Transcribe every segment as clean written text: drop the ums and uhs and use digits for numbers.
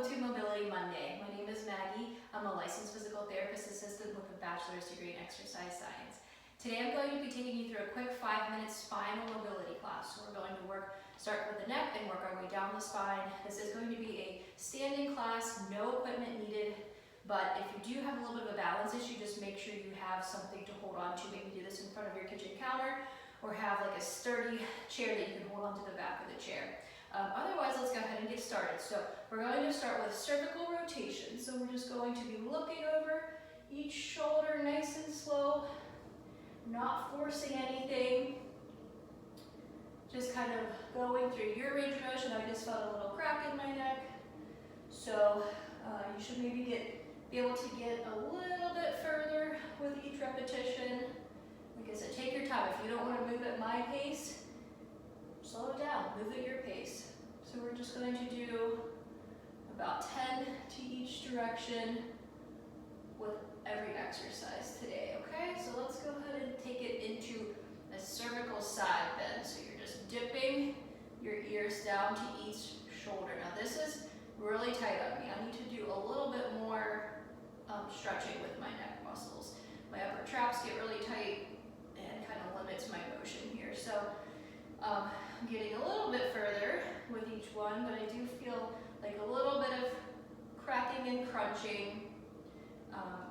welcome to Mobility Monday. My name is Maggie. I'm a licensed physical therapist assistant with a bachelor's degree in exercise science. Today I'm going to be taking you through a quick 5-minute spinal mobility class. So we're going to start with the neck and work our way down the spine. This is going to be a standing class, no equipment needed, but if you do have a little bit of a balance issue, just make sure you have something to hold on to. Maybe do this in front of your kitchen counter or have like a sturdy chair that you can hold onto the back of the chair. Otherwise, let's go ahead and get started. So we're going to start with cervical rotation. So we're just going to be looking over each shoulder nice and slow, not forcing anything. Just kind of going through your range of motion. I just felt a little crack in my neck. So you should maybe be able to get a little bit further with each repetition. Like I said, take your time. If you don't want to move at my pace, slow it down, move at your pace. So we're just going to do about 10 to each direction with every exercise today, okay? So let's go ahead and take it into a cervical side bend. So you're just dipping your ears down to each shoulder. Now this is really tight on me. I need to do a little bit more stretching with my neck muscles. My upper traps get really tight and kind of limits my motion here. So I'm getting a little bit further with each one, but I do feel like a little bit of cracking and crunching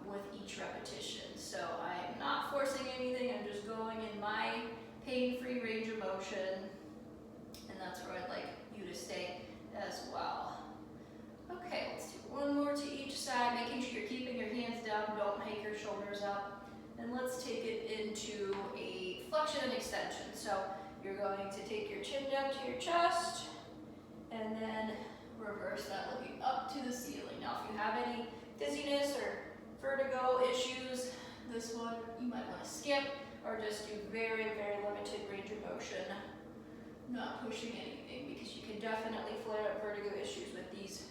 with each repetition. So I'm not forcing anything, I'm just going in my pain-free range of motion, and that's where I'd like you to stay as well. Okay, let's do one more to each side, making sure you're keeping your hands down, don't hike your shoulders up. And let's take it into a flexion and extension. So you're going to take your chin down to your chest and then reverse that, looking up to the ceiling. Now, if you have any dizziness or vertigo issues, this one you might want to skip or just do very, very limited range of motion, not pushing anything, because you can definitely flare up vertigo issues with these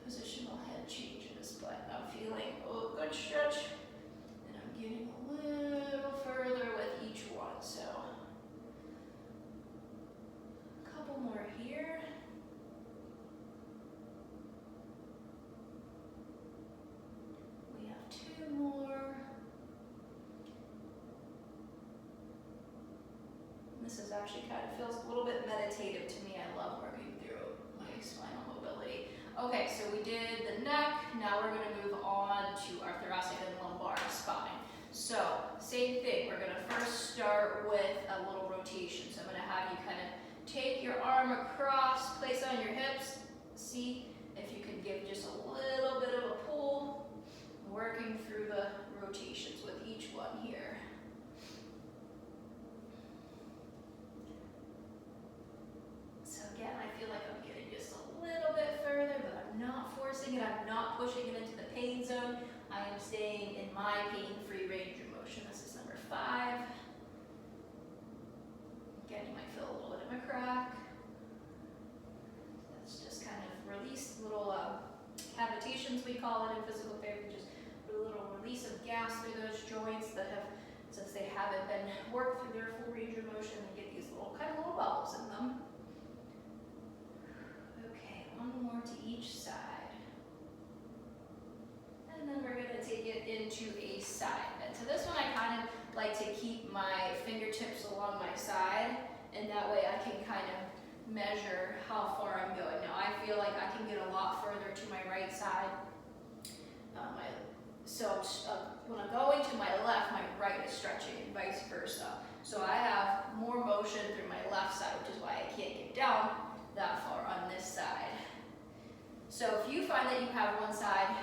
positional head changes. But I'm feeling a good stretch and I'm getting a little further with each one. So more here. We have 2 more. This is actually kind of feels a little bit meditative to me. I love working through my spinal mobility. Okay, so we did the neck. Now we're going to move on to our thoracic and lumbar spine. So same thing. We're going to first start with a little rotation. So I'm going to have you kind of take your arm across, place on your hips. See if you can give just a little bit of a pull, working through the rotations with each one here. So again, I feel like I'm getting just a little bit further, but I'm not forcing it. I'm not pushing it into the pain zone. I am staying in my pain-free range of motion. This is number 5. Again, you might feel a little bit of a crack. That's just kind of release little cavitations, we call it in physical therapy, just a little release of gas through those joints that have, since they haven't been worked through their full range of motion, they get these little bubbles in them. Okay, one more to each side. And then we're going to take it into a side bend. So this one I kind of like to keep my fingertips along my side, and that way I can kind of measure how far I'm going. Now I feel like I can get a lot further to my right side. When I'm going to my left, my right is stretching and vice versa. So I have more motion through my left side, which is why I can't get down that far on this side. So if you find that you have one side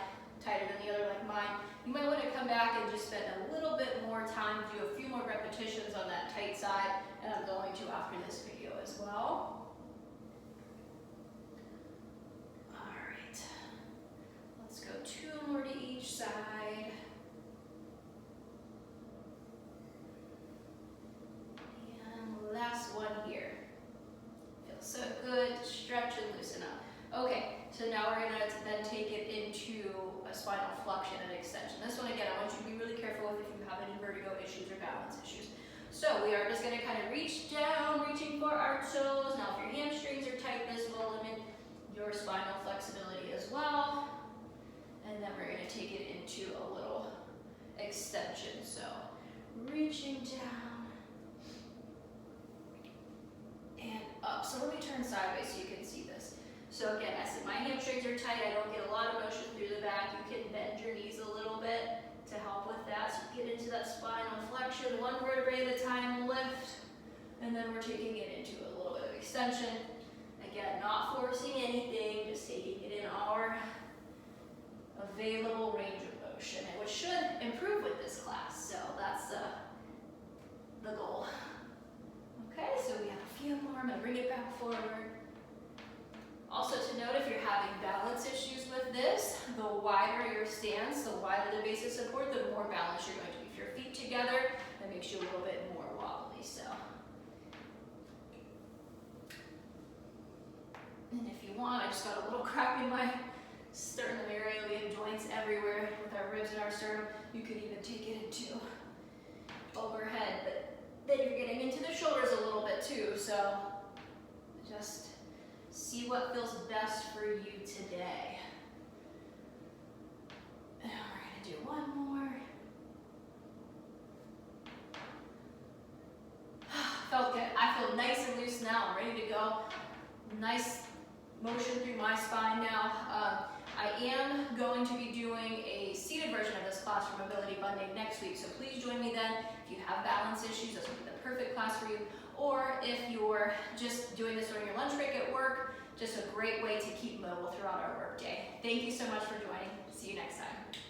tighter than the other like mine, you might want to come back and just spend a little bit more time, do a few more repetitions on that tight side, and I'm going to after this video as well. All right, let's go 2 more to each side. And last one here. Feels so good, stretch and loosen up. Okay, so now we're going to then take it into a spinal flexion and extension. This one, again, I want you to be really careful with if you have any vertigo issues or balance issues. So we are just going to kind of reach down, reaching for our toes. Now if your hamstrings are tight, this will limit your spinal flexibility as well. take it into a little extension. So reaching down and up. So let me turn sideways so you can see this. So again, I said my hamstrings are tight. I don't get a lot of motion through the back. You can bend your knees a little bit to help with that. So get into that spinal flexion, one vertebrae at a time, lift, and then we're taking it into a little bit of extension. Again, not forcing anything, just taking it in our available range of motion, and which should improve with this class. So that's the goal. Okay, so we have a few more. I'm gonna bring it back forward. Also to note, if you're having balance issues with this, the wider your stance, the wider the base of support, the more balanced you're going to be. If your feet together, that makes you a little bit more wobbly. So, and if you want, I just got a little crack in my sternum area. We have joints everywhere with our ribs and our sternum. You could even take it into overhead, but then you're getting into the shoulders a little bit too. So just see what feels best for you today. And we're gonna do one more. Felt good. I feel nice and loose now. I'm ready to go. Nice motion through my spine now. I am going to be doing a seated version of this class for Mobility Monday next week, so please join me then. If you have balance issues, this will be the perfect class for you. Or if you're just doing this during your lunch break at work, just a great way to keep mobile throughout our work day. Thank you so much for joining. See you next time.